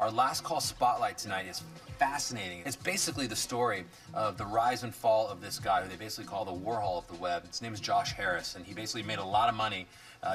Our last call spotlight tonight is fascinating. It's basically the story of the rise and fall of this guy who they basically call the Warhol of the web. His name is Josh Harris, and he basically made a lot of money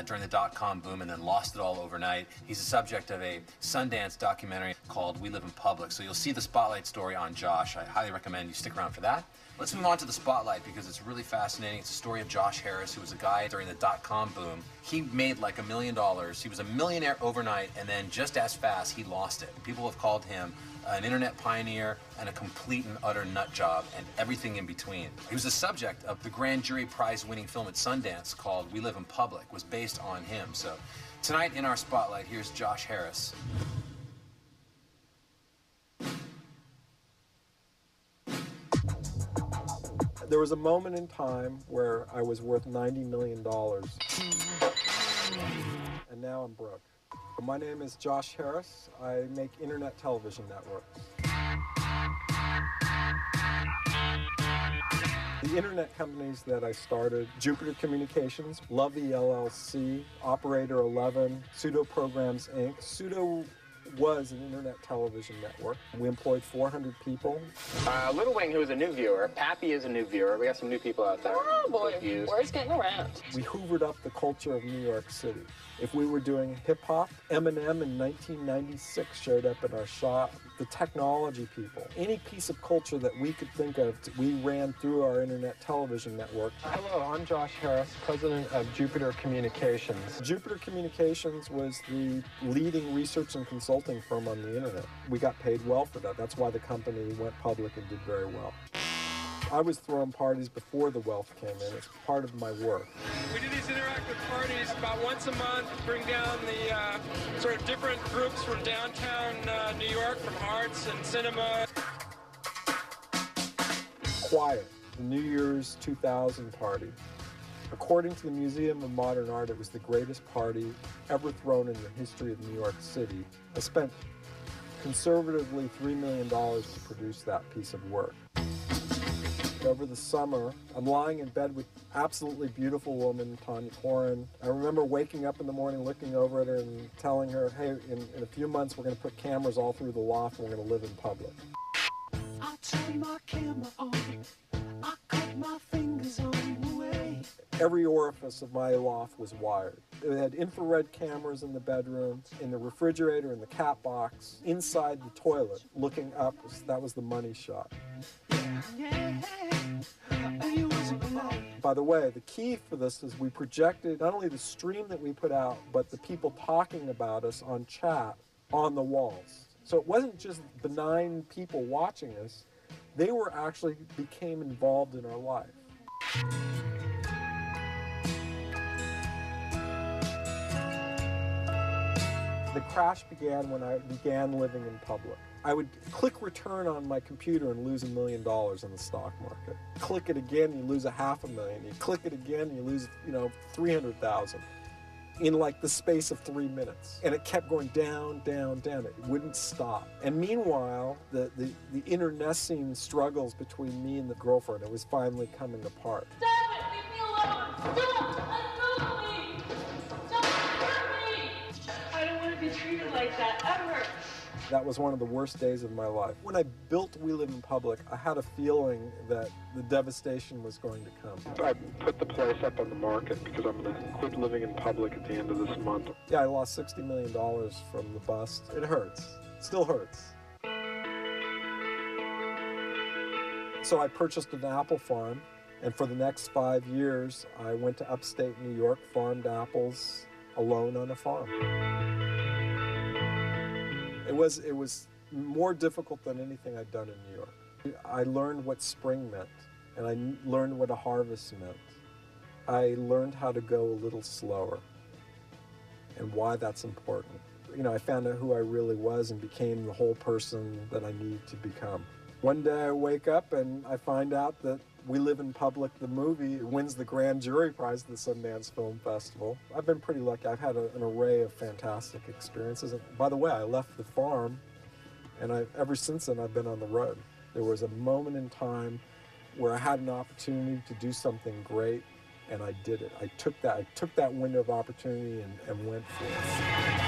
during the dot-com boom and then lost it all overnight. He's the subject of a Sundance documentary called We Live in Public. So you'll see the spotlight story on Josh. I highly recommend you stick around for that. Let's move on to the spotlight because it's really fascinating. It's a story of Josh Harris, who was a guy during the dot-com boom. He made like $1 million. He was a millionaire overnight, and then just as fast, he lost it. People have called him an internet pioneer and a complete and utter nut job and everything in between. He was the subject of the grand jury prize-winning film at Sundance called We Live in Public, was based on him. So tonight in our spotlight, here's Josh Harris. There was a moment in time where I was worth $90 million, and now I'm broke. My name is Josh Harris. I make internet television networks. The internet companies that I started, Jupiter Communications, Lovey LLC, Operator 11, Pseudo Programs Inc. Pseudo was an internet television network. We employed 400 people. Little Wing, who is a new viewer. Pappy is a new viewer. We got some new people out there. Oh boy, word's getting around. We hoovered up the culture of New York City. If we were doing hip-hop, Eminem in 1996 showed up in our shop. The technology people, any piece of culture that we could think of, we ran through our internet television network. Hello, I'm Josh Harris, president of Jupiter Communications. Jupiter Communications was the leading research and consulting firm on the internet. We got paid well for that. That's why the company went public and did very well. I was throwing parties before the wealth came in. It's part of my work. We do these interactive parties about once a month, bring down the sort of different groups from downtown New York, from arts and cinema. Quiet, the New Year's 2000 party. According to the Museum of Modern Art, it was the greatest party ever thrown in the history of New York City. I spent conservatively $3 million to produce that piece of work. Over the summer, I'm lying in bed with absolutely beautiful woman, Tanya Koren. I remember waking up in the morning, looking over at her and telling her, hey, in a few months we're going to put cameras all through the loft and we're going to live in public. I turned my camera on, I cut my fingers on the way. Every orifice of my loft was wired. It had infrared cameras in the bedroom, in the refrigerator, in the cat box, inside the toilet, looking up. That was the money shot. By the way, the key for this is we projected not only the stream that we put out, but the people talking about us on chat on the walls. So it wasn't just benign people watching us. They were actually became involved in our life. The crash began when I began living in public. I would click return on my computer and lose $1 million in the stock market. Click it again, you lose $500,000. You click it again, you lose, $300,000 in like the space of 3 minutes. And it kept going down, down, down. It wouldn't stop. And meanwhile, the internecine struggles between me and the girlfriend, it was finally coming apart. Stop it! Leave me alone! Stop! Unmove me! Don't hurt me! I don't want to be treated like that ever. That was one of the worst days of my life. When I built We Live in Public, I had a feeling that the devastation was going to come. I put the place up on the market because I'm going to quit living in public at the end of this month. Yeah, I lost $60 million from the bust. It hurts. It still hurts. So I purchased an apple farm, and for the next 5 years, I went to upstate New York, farmed apples alone on a farm. It was more difficult than anything I'd done in New York. I learned what spring meant, and I learned what a harvest meant. I learned how to go a little slower and why that's important. I found out who I really was and became the whole person that I needed to become. One day I wake up and I find out that We Live in Public, the movie, wins the grand jury prize at the Sundance Film Festival. I've been pretty lucky. I've had an array of fantastic experiences. And by the way, I left the farm, and ever since then I've been on the road. There was a moment in time where I had an opportunity to do something great, and I did it. I took that window of opportunity and went for it.